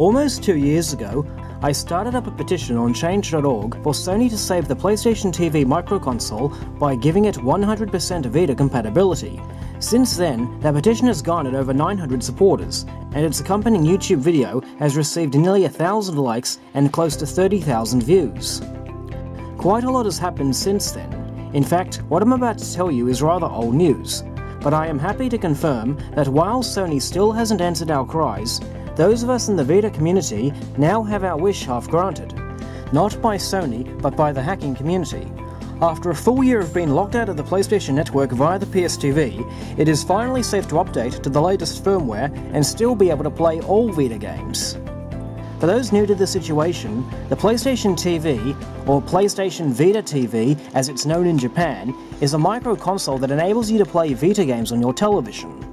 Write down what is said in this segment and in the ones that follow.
Almost 2 years ago, I started up a petition on change.org for Sony to save the PlayStation TV microconsole by giving it 100% Vita compatibility. Since then, that petition has garnered over 900 supporters, and its accompanying YouTube video has received nearly 1,000 likes and close to 30,000 views. Quite a lot has happened since then. In fact, what I'm about to tell you is rather old news, but I am happy to confirm that while Sony still hasn't answered our cries, those of us in the Vita community now have our wish half granted. Not by Sony, but by the hacking community. After a full year of being locked out of the PlayStation network via the PSTV, it is finally safe to update to the latest firmware and still be able to play all Vita games. For those new to the situation, the PlayStation TV, or PlayStation Vita TV as it's known in Japan, is a microconsole that enables you to play Vita games on your television.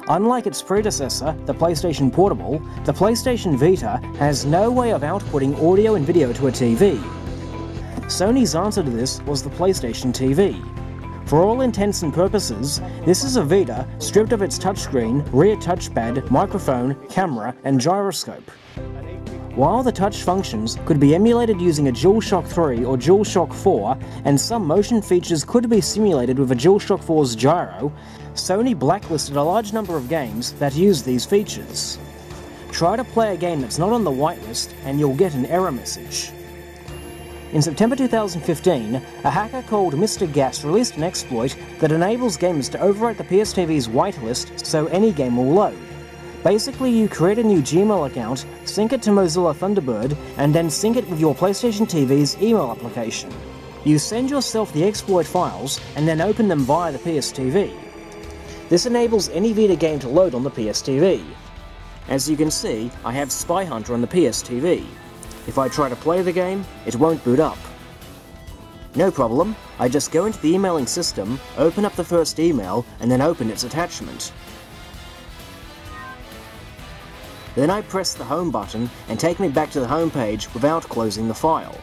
Unlike its predecessor, the PlayStation Portable, the PlayStation Vita has no way of outputting audio and video to a TV. Sony's answer to this was the PlayStation TV. For all intents and purposes, this is a Vita stripped of its touchscreen, rear touchpad, microphone, camera, and gyroscope. While the touch functions could be emulated using a DualShock 3 or DualShock 4, and some motion features could be simulated with a DualShock 4's gyro, Sony blacklisted a large number of games that use these features. Try to play a game that's not on the whitelist and you'll get an error message. In September 2015, a hacker called Mr. Gas released an exploit that enables gamers to overwrite the PSTV's whitelist so any game will load. Basically, you create a new Gmail account, sync it to Mozilla Thunderbird, and then sync it with your PlayStation TV's email application. You send yourself the exploit files and then open them via the PSTV. This enables any Vita game to load on the PSTV. As you can see, I have Spy Hunter on the PSTV. If I try to play the game, it won't boot up. No problem, I just go into the emailing system, open up the first email, and then open its attachment. Then I press the home button and take me back to the home page without closing the file.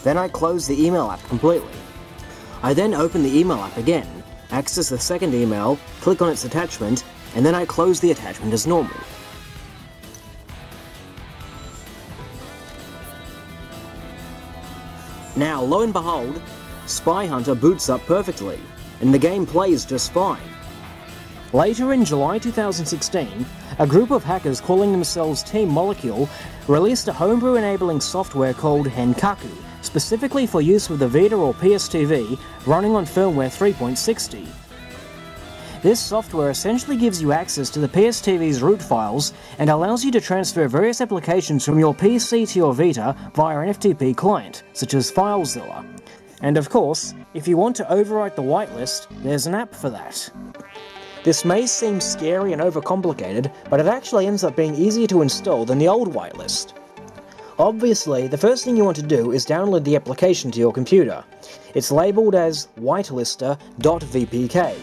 Then I close the email app completely. I then open the email app again, access the second email, click on its attachment, and then I close the attachment as normal. Now, lo and behold, Spy Hunter boots up perfectly, and the game plays just fine. Later in July 2016, a group of hackers calling themselves Team Molecule released a homebrew-enabling software called HENkaku, specifically for use with the Vita or PSTV running on firmware 3.60. This software essentially gives you access to the PSTV's root files and allows you to transfer various applications from your PC to your Vita via an FTP client, such as FileZilla. And of course, if you want to overwrite the whitelist, there's an app for that. This may seem scary and overcomplicated, but it actually ends up being easier to install than the old whitelist. Obviously, the first thing you want to do is download the application to your computer. It's labelled as whitelister.vpk.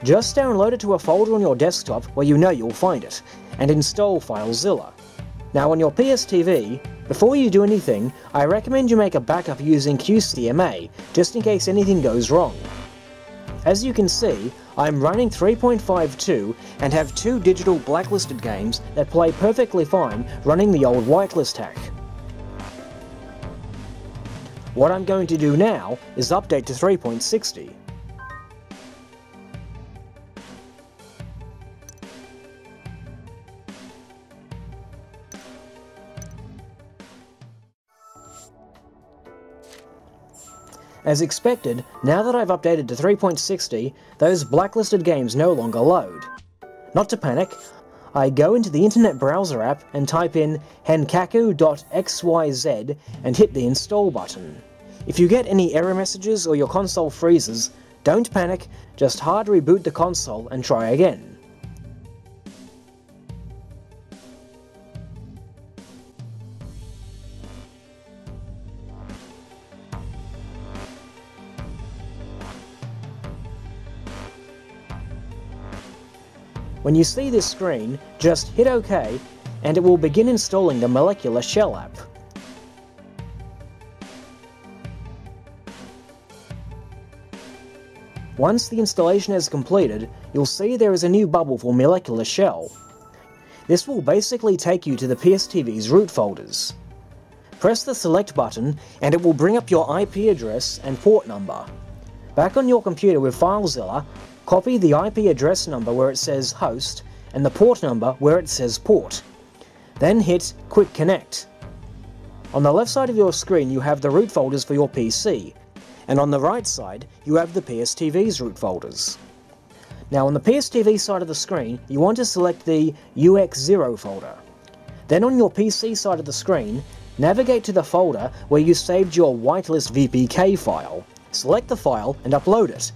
Just download it to a folder on your desktop where you know you'll find it, and install FileZilla. Now on your PSTV, before you do anything, I recommend you make a backup using QCMA, just in case anything goes wrong. As you can see, I'm running 3.52 and have 2 digital blacklisted games that play perfectly fine running the old whitelist hack. What I'm going to do now is update to 3.60. As expected, now that I've updated to 3.60, those blacklisted games no longer load. Not to panic, I go into the internet browser app and type in henkaku.xyz and hit the install button. If you get any error messages or your console freezes, don't panic, just hard reboot the console and try again. When you see this screen, just hit OK, and it will begin installing the Molecular Shell app. Once the installation is completed, you'll see there is a new bubble for Molecular Shell. This will basically take you to the PSTV's root folders. Press the select button and it will bring up your IP address and port number. Back on your computer with FileZilla, copy the IP address number where it says host and the port number where it says port. Then hit Quick Connect. On the left side of your screen you have the root folders for your PC, and on the right side you have the PSTV's root folders. Now on the PSTV side of the screen you want to select the UX0 folder. Then on your PC side of the screen, navigate to the folder where you saved your Whitelist VPK file. Select the file and upload it.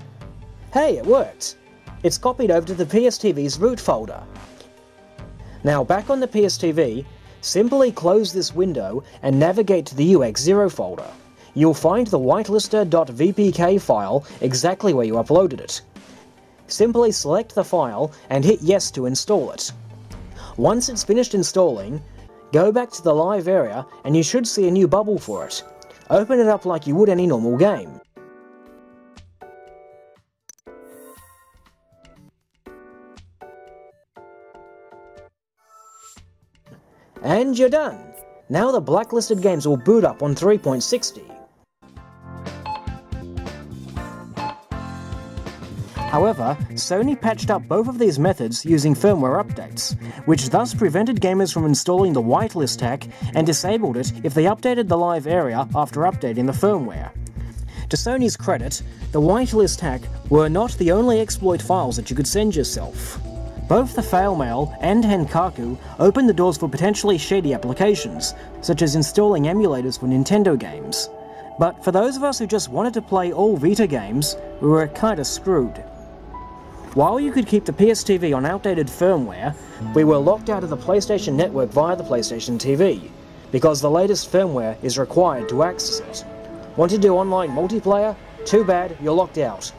Hey, it worked! It's copied over to the PSTV's root folder. Now back on the PSTV, simply close this window and navigate to the UX0 folder. You'll find the whitelister.vpk file exactly where you uploaded it. Simply select the file and hit yes to install it. Once it's finished installing, go back to the live area and you should see a new bubble for it. Open it up like you would any normal game. And you're done! Now the blacklisted games will boot up on 3.60. However, Sony patched up both of these methods using firmware updates, which thus prevented gamers from installing the whitelist hack and disabled it if they updated the live area after updating the firmware. To Sony's credit, the whitelist hack were not the only exploit files that you could send yourself. Both the failmail and HENkaku opened the doors for potentially shady applications, such as installing emulators for Nintendo games. But for those of us who just wanted to play all Vita games, we were kinda screwed. While you could keep the PSTV on outdated firmware, we were locked out of the PlayStation network via the PlayStation TV, because the latest firmware is required to access it. Want to do online multiplayer? Too bad, you're locked out.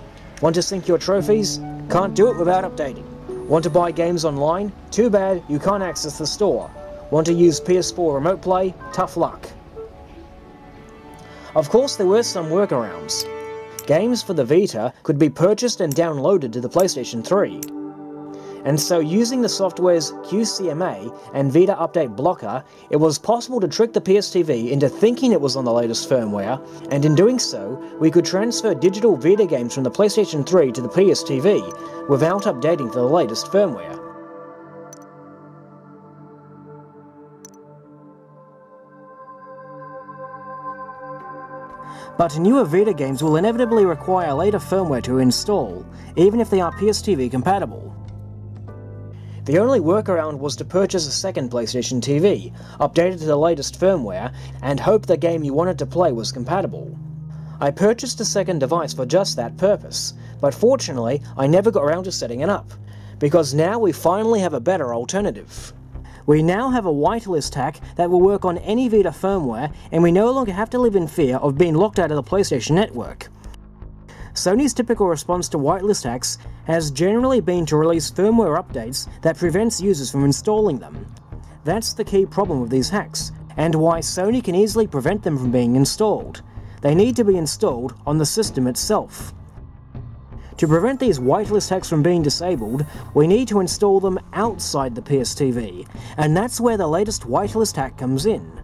Want to sync your trophies? Can't do it without updating. Want to buy games online? Too bad, you can't access the store. Want to use PS4 Remote Play? Tough luck. Of course, there were some workarounds. Games for the Vita could be purchased and downloaded to the PlayStation 3. And so using the software's QCMA and Vita Update Blocker, it was possible to trick the PSTV into thinking it was on the latest firmware, and in doing so, we could transfer digital Vita games from the PlayStation 3 to the PSTV without updating for the latest firmware. But newer Vita games will inevitably require later firmware to install, even if they are PSTV compatible. The only workaround was to purchase a second PlayStation TV, updated to the latest firmware, and hope the game you wanted to play was compatible. I purchased a second device for just that purpose, but fortunately I never got around to setting it up, because now we finally have a better alternative. We now have a whitelist hack that will work on any Vita firmware, and we no longer have to live in fear of being locked out of the PlayStation network. Sony's typical response to whitelist hacks has generally been to release firmware updates that prevents users from installing them. That's the key problem with these hacks, and why Sony can easily prevent them from being installed. They need to be installed on the system itself. To prevent these whitelist hacks from being disabled, we need to install them outside the PSTV, and that's where the latest whitelist hack comes in.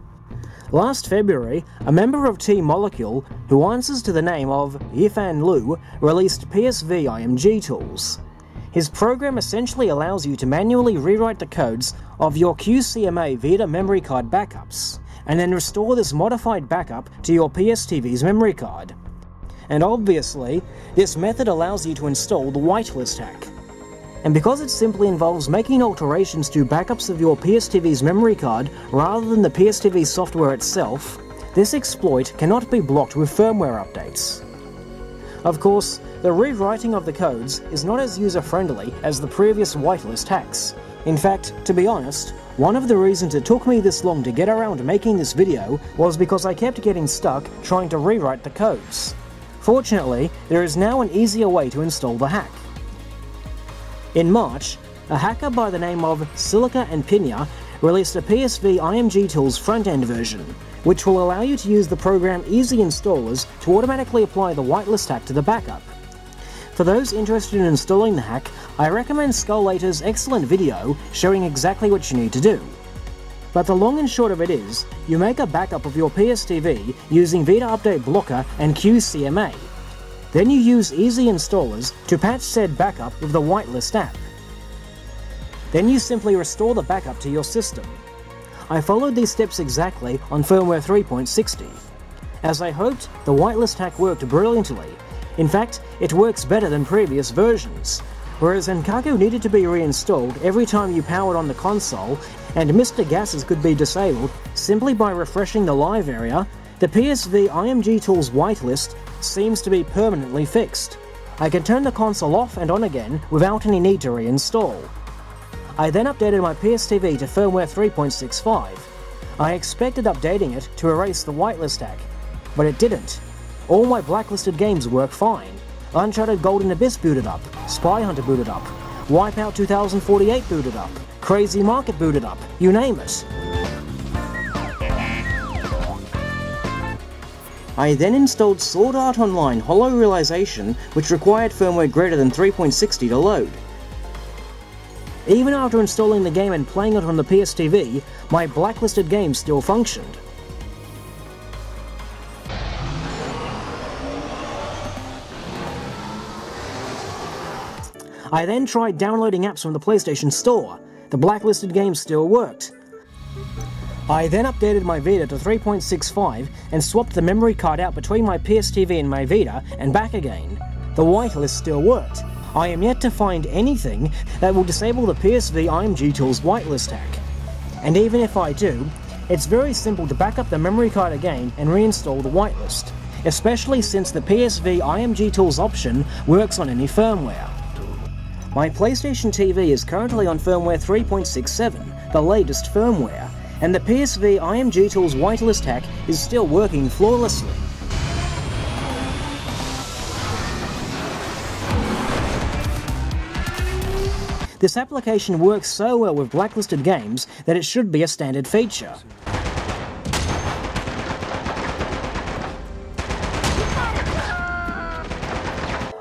Last February, a member of Team Molecule, who answers to the name of Yifanlu, released PSVimgTools. His program essentially allows you to manually rewrite the codes of your QCMA Vita memory card backups, and then restore this modified backup to your PSTV's memory card. And obviously, this method allows you to install the whitelist hack. And because it simply involves making alterations to backups of your PSTV's memory card rather than the PSTV software itself, this exploit cannot be blocked with firmware updates. Of course, the rewriting of the codes is not as user-friendly as the previous whitelist hacks. In fact, to be honest, one of the reasons it took me this long to get around to making this video was because I kept getting stuck trying to rewrite the codes. Fortunately, there is now an easier way to install the hack. In March, a hacker by the name of SilicaAndPina released a PSVimgTools front-end version, which will allow you to use the program EasyInstallers to automatically apply the whitelist hack to the backup. For those interested in installing the hack, I recommend Skullator's excellent video showing exactly what you need to do. But the long and short of it is, you make a backup of your PSTV using Vita Update Blocker and QCMA. Then you use EasyInstallers to patch said backup with the Whitelist app. Then you simply restore the backup to your system. I followed these steps exactly on firmware 3.60. As I hoped, the Whitelist hack worked brilliantly. In fact, it works better than previous versions. Whereas HENkaku needed to be reinstalled every time you powered on the console, and Mr. Gases could be disabled simply by refreshing the live area, the PSVimgTools Whitelist seems to be permanently fixed. I can turn the console off and on again without any need to reinstall. I then updated my PSTV to firmware 3.65. I expected updating it to erase the Whitelist hack, but it didn't. All my blacklisted games work fine. Uncharted Golden Abyss booted up, Spy Hunter booted up, Wipeout 2048 booted up, Crazy Market booted up, you name it. I then installed Sword Art Online Hollow Realization, which required firmware greater than 3.60 to load. Even after installing the game and playing it on the PSTV, my blacklisted game still functioned. I then tried downloading apps from the PlayStation Store. The blacklisted game still worked. I then updated my Vita to 3.65 and swapped the memory card out between my PSTV and my Vita and back again. The Whitelist still worked. I am yet to find anything that will disable the PSVimgTools Whitelist hack. And even if I do, it's very simple to back up the memory card again and reinstall the Whitelist, especially since the PSVimgTools option works on any firmware. My PlayStation TV is currently on firmware 3.67, the latest firmware, and the PSVimgTools Whitelist hack is still working flawlessly. This application works so well with blacklisted games that it should be a standard feature.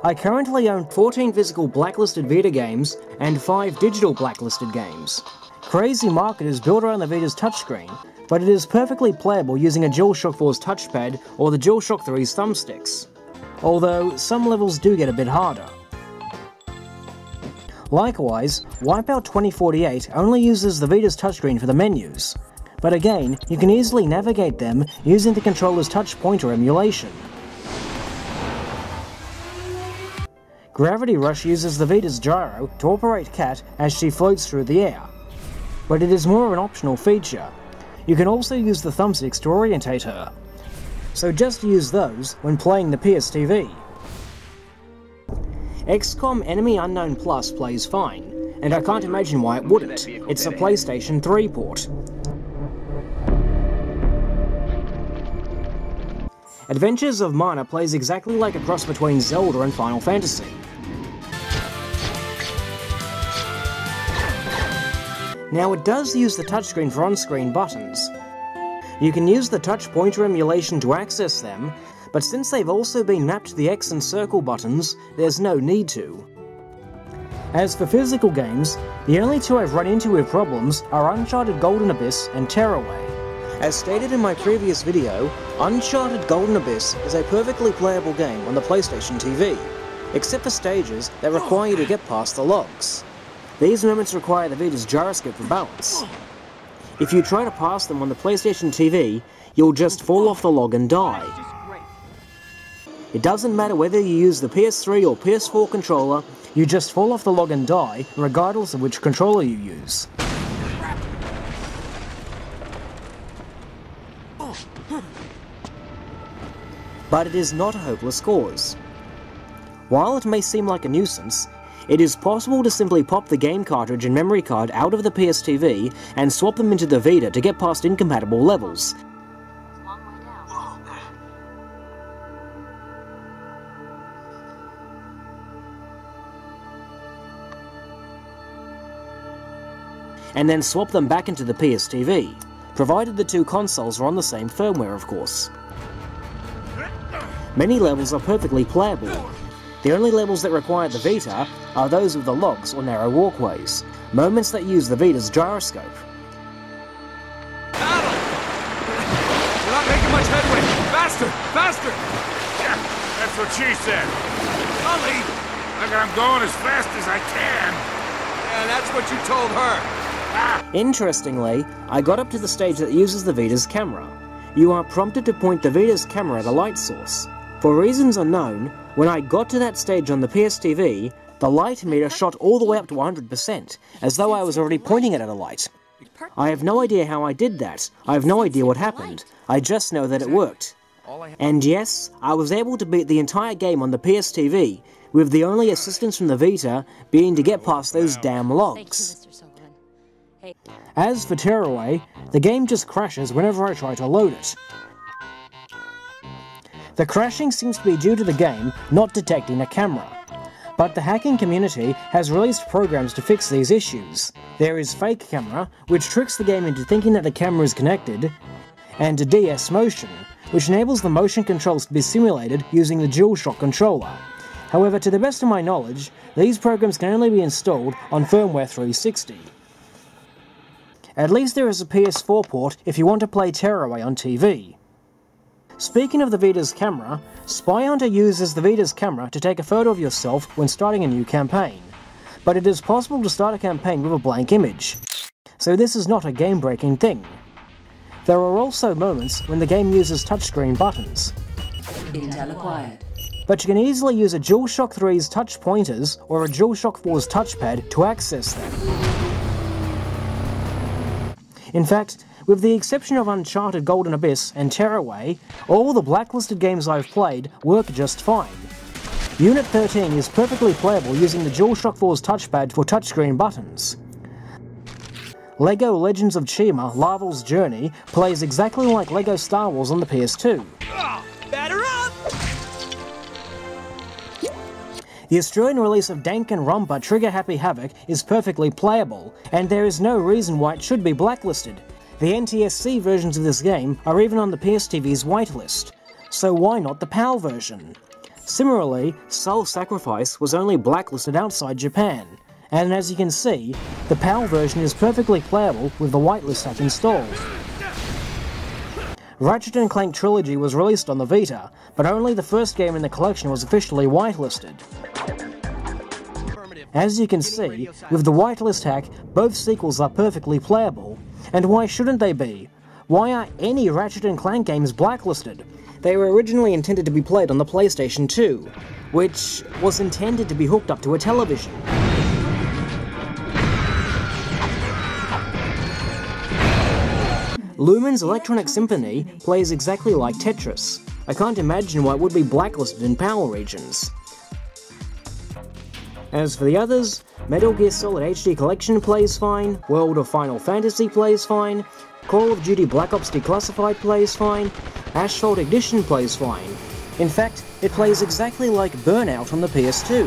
I currently own 14 physical blacklisted Vita games and 5 digital blacklisted games. Crazy Market is built around the Vita's touchscreen, but it is perfectly playable using a DualShock 4's touchpad or the DualShock 3's thumbsticks, although some levels do get a bit harder. Likewise, Wipeout 2048 only uses the Vita's touchscreen for the menus, but again, you can easily navigate them using the controller's touch pointer emulation. Gravity Rush uses the Vita's gyro to operate Cat as she floats through the air, but it is more of an optional feature. You can also use the thumbsticks to orientate her, so just use those when playing the PSTV. XCOM Enemy Unknown Plus plays fine, and I can't imagine why it wouldn't. It's a PlayStation 3 port. Adventures of Mana plays exactly like a cross between Zelda and Final Fantasy. Now it does use the touchscreen for on-screen buttons. You can use the touch pointer emulation to access them, but since they've also been mapped to the X and circle buttons, there's no need to. As for physical games, the only two I've run into with problems are Uncharted Golden Abyss and Tearaway. As stated in my previous video, Uncharted Golden Abyss is a perfectly playable game on the PlayStation TV, except for stages that require you to get past the logs. These moments require the Vita's gyroscope for balance. If you try to pass them on the PlayStation TV, you'll just fall off the log and die. It doesn't matter whether you use the PS3 or PS4 controller, you just fall off the log and die, regardless of which controller you use. But it is not a hopeless cause. While it may seem like a nuisance, it is possible to simply pop the game cartridge and memory card out of the PSTV and swap them into the Vita to get past incompatible levels. And then swap them back into the PSTV, provided the two consoles are on the same firmware, of course. Many levels are perfectly playable. The only levels that require the Vita are those with the logs or narrow walkways, moments that use the Vita's gyroscope. Battle! We're not making much headway! Faster! Faster! Yeah, that's what she said. Sully! Look, I'm going as fast as I can. Yeah, that's what you told her. Interestingly, I got up to the stage that uses the Vita's camera. You are prompted to point the Vita's camera at a light source. For reasons unknown, when I got to that stage on the PSTV, the light meter shot all the way up to 100%, as though I was already pointing it at a light. I have no idea how I did that. I have no idea what happened. I just know that it worked. And yes, I was able to beat the entire game on the PSTV, with the only assistance from the Vita being to get past those damn logs. As for Tearaway, the game just crashes whenever I try to load it. The crashing seems to be due to the game not detecting a camera. But the hacking community has released programs to fix these issues. There is Fake Camera, which tricks the game into thinking that the camera is connected, and DS Motion, which enables the motion controls to be simulated using the DualShock controller. However, to the best of my knowledge, these programs can only be installed on firmware 360. At least there is a PS4 port if you want to play Tearaway on TV. Speaking of the Vita's camera, Spy Hunter uses the Vita's camera to take a photo of yourself when starting a new campaign, but it is possible to start a campaign with a blank image, so this is not a game-breaking thing. There are also moments when the game uses touchscreen buttons. Intel acquired. But you can easily use a DualShock 3's touch pointers or a DualShock 4's touchpad to access them. In fact, with the exception of Uncharted Golden Abyss and Tearaway, all the blacklisted games I've played work just fine. Unit 13 is perfectly playable using the DualShock 4's touchpad for touchscreen buttons. LEGO Legends of Chima Larval's Journey plays exactly like LEGO Star Wars on the PS2. Batter up! The Australian release of Danganronpa Trigger Happy Havoc is perfectly playable, and there is no reason why it should be blacklisted. The NTSC versions of this game are even on the PSTV's Whitelist, so why not the PAL version? Similarly, Soul Sacrifice was only blacklisted outside Japan, and as you can see, the PAL version is perfectly playable with the Whitelist hack installed. Ratchet & Clank Trilogy was released on the Vita, but only the first game in the collection was officially whitelisted. As you can see, with the Whitelist hack, both sequels are perfectly playable. And why shouldn't they be? Why are any Ratchet & Clank games blacklisted? They were originally intended to be played on the PlayStation 2, which was intended to be hooked up to a television. Lumen's Electronic Symphony plays exactly like Tetris. I can't imagine why it would be blacklisted in PAL regions. As for the others, Metal Gear Solid HD Collection plays fine, World of Final Fantasy plays fine, Call of Duty Black Ops Declassified plays fine, Asphalt Ignition plays fine. In fact, it plays exactly like Burnout on the PS2.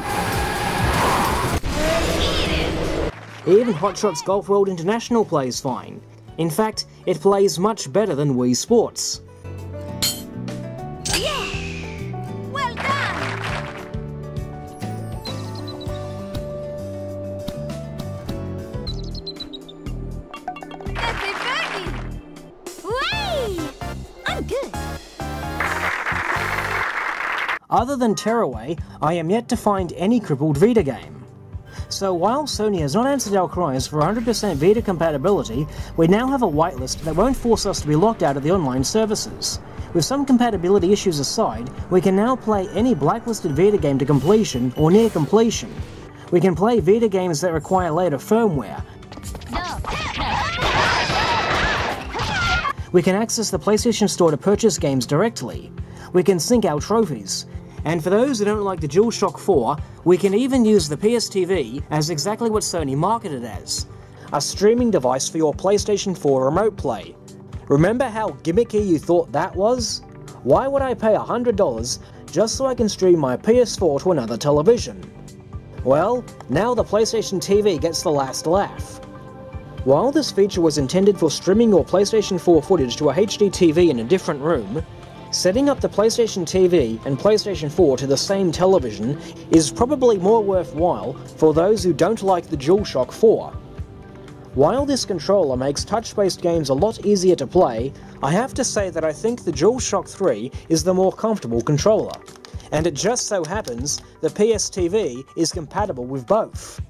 Even Hot Shots Golf World International plays fine. In fact, it plays much better than Wii Sports. Other than Tearaway, I am yet to find any crippled Vita game. So while Sony has not answered our cries for 100% Vita compatibility, we now have a whitelist that won't force us to be locked out of the online services. With some compatibility issues aside, we can now play any blacklisted Vita game to completion or near completion. We can play Vita games that require later firmware. We can access the PlayStation Store to purchase games directly. We can sync our trophies. And for those who don't like the DualShock 4, we can even use the PSTV as exactly what Sony marketed as: a streaming device for your PlayStation 4 remote play. Remember how gimmicky you thought that was? Why would I pay $100 just so I can stream my PS4 to another television? Well, now the PlayStation TV gets the last laugh. While this feature was intended for streaming your PlayStation 4 footage to a HD TV in a different room, Setting up the PlayStation TV and PlayStation 4 to the same television is probably more worthwhile for those who don't like the DualShock 4. While this controller makes touch-based games a lot easier to play, I have to say that I think the DualShock 3 is the more comfortable controller. And it just so happens the PSTV is compatible with both.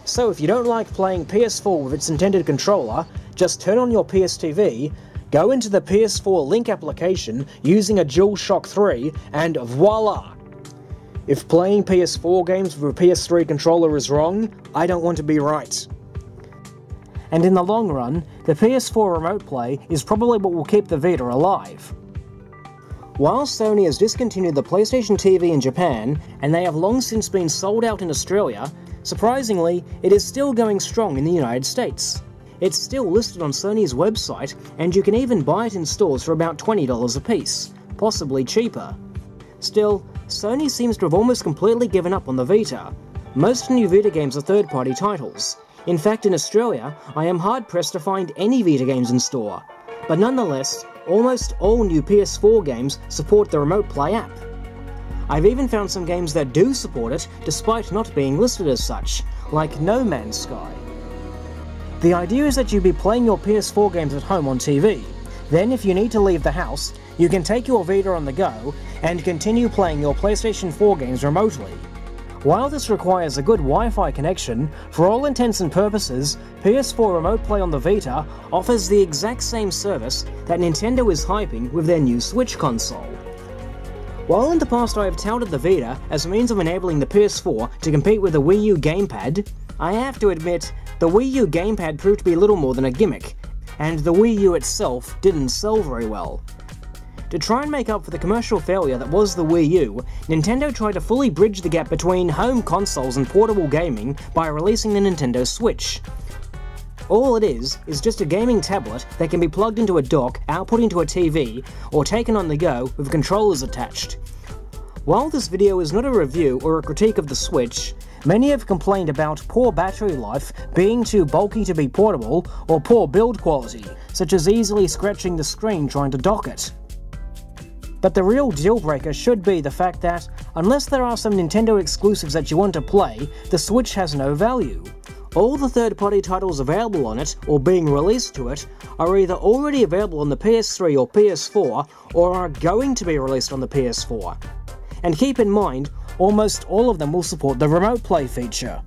So if you don't like playing PS4 with its intended controller, just turn on your PSTV, go into the PS4 Link application using a DualShock 3, and voila! If playing PS4 games with a PS3 controller is wrong, I don't want to be right. And in the long run, the PS4 Remote Play is probably what will keep the Vita alive. While Sony has discontinued the PlayStation TV in Japan, and they have long since been sold out in Australia, surprisingly, it is still going strong in the United States. It's still listed on Sony's website, and you can even buy it in stores for about $20 a piece, possibly cheaper. Still, Sony seems to have almost completely given up on the Vita. Most new Vita games are third-party titles. In fact, in Australia, I am hard-pressed to find any Vita games in store. But nonetheless, almost all new PS4 games support the Remote Play app. I've even found some games that do support it, despite not being listed as such, like No Man's Sky. The idea is that you'd be playing your PS4 games at home on TV. Then, if you need to leave the house, you can take your Vita on the go, and continue playing your PlayStation 4 games remotely. While this requires a good Wi-Fi connection, for all intents and purposes, PS4 Remote Play on the Vita offers the exact same service that Nintendo is hyping with their new Switch console. While in the past I have touted the Vita as a means of enabling the PS4 to compete with the Wii U gamepad, I have to admit, the Wii U gamepad proved to be little more than a gimmick, and the Wii U itself didn't sell very well. To try and make up for the commercial failure that was the Wii U, Nintendo tried to fully bridge the gap between home consoles and portable gaming by releasing the Nintendo Switch. All it is just a gaming tablet that can be plugged into a dock, output into a TV, or taken on the go with controllers attached. While this video is not a review or a critique of the Switch, many have complained about poor battery life, being too bulky to be portable, or poor build quality, such as easily scratching the screen trying to dock it. But the real deal breaker should be the fact that, unless there are some Nintendo exclusives that you want to play, the Switch has no value. All the third-party titles available on it, or being released to it, are either already available on the PS3 or PS4, or are going to be released on the PS4. And keep in mind, almost all of them will support the Remote Play feature.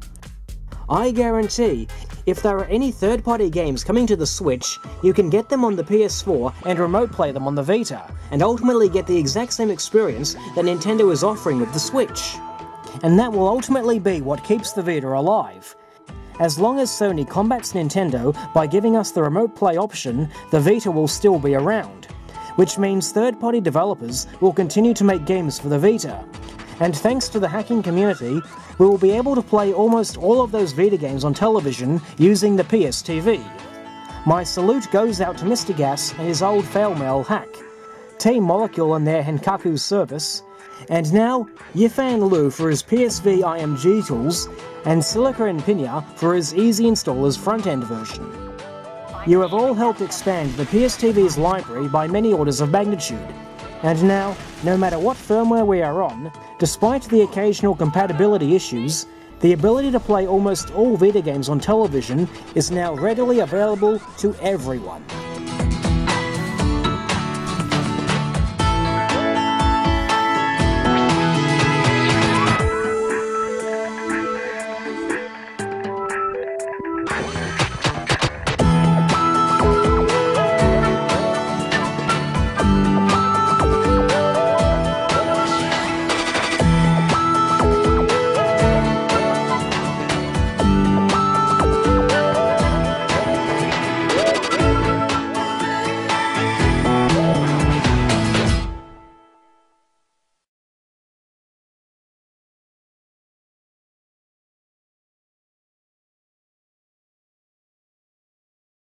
I guarantee, if there are any third-party games coming to the Switch, you can get them on the PS4 and Remote Play them on the Vita, and ultimately get the exact same experience that Nintendo is offering with the Switch. And that will ultimately be what keeps the Vita alive. As long as Sony combats Nintendo by giving us the Remote Play option, the Vita will still be around. Which means third-party developers will continue to make games for the Vita. And thanks to the hacking community, we will be able to play almost all of those Vita games on television using the PSTV. My salute goes out to Mr. Gas and his old fail-mail hack, Team Molecule and their HENkaku service, and now Yifanlu for his PSVimgTools, and SilicaAndPina for his EasyInstallers front-end version. You have all helped expand the PSTV's library by many orders of magnitude, and now, no matter what firmware we are on, despite the occasional compatibility issues, the ability to play almost all Vita games on television is now readily available to everyone.